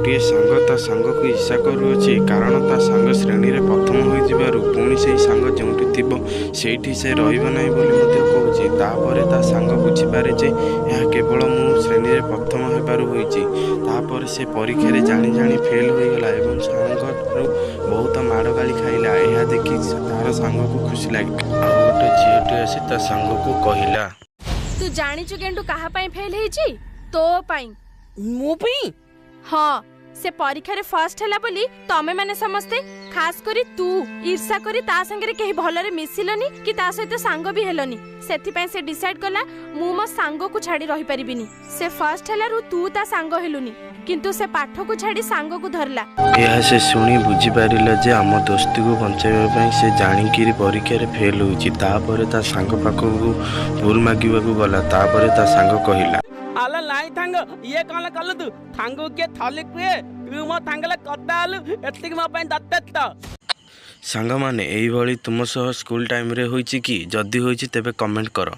गोटे सांग ता सांग को ईर्षा करुअछि कारण ता सांग श्रेणी रे प्रथम होइतिबारु पुणी से सांग जोंटी थिबो सेठी से रहिबो नाही बोली मते कहूछि। तापर ता सांग बुझी पारे जे यह केवल मु श्रेणी रे प्रथम हेबारु होइछि। तापर से परीक्षा रे जानी जानी फेल होई गला एवं सांग बहुत माड़ गाली खाइला। यह देखि तार सांग को खुशी लागी आ गोटे झीटे आसी ता सांग को कहिला, तू जानिचु गेंडू कहा पाई फेल हेछि? तो पाई मो पई हाँ से परीक्षा रे फर्स्ट हैला बोली तमे माने समस्ते खास करी तू ईर्षा करी ता संगे केही भलरे मिसिलनी कि ता सहित सांग भी हेलनी। सेथि पई से डिसाइड कला मु मो सांग को छाड़ी रही परिबिनी। से फर्स्ट हैला रु तू ता सांग हेलुनी किंतु से पाठ को छाड़ी सांग को धरला। यह से सुनी बुझी पारिला जे आम दोस्ती को बंचाइबा पई से जानिकिरी परीक्षा रे फेल होइछि। तापर ता सांग पाखकू भूल मागिबाकू गला। तापर ता सांग कहिला, आला लाई थांग ये कल कल तू थांग के थले कुए तू मो थांगले कतालु एतिक म पई दत्त सांग माने एई भली तुम सह स्कूल टाइम रे होइछि कि? जदी होइछि तेबे कमेंट करो।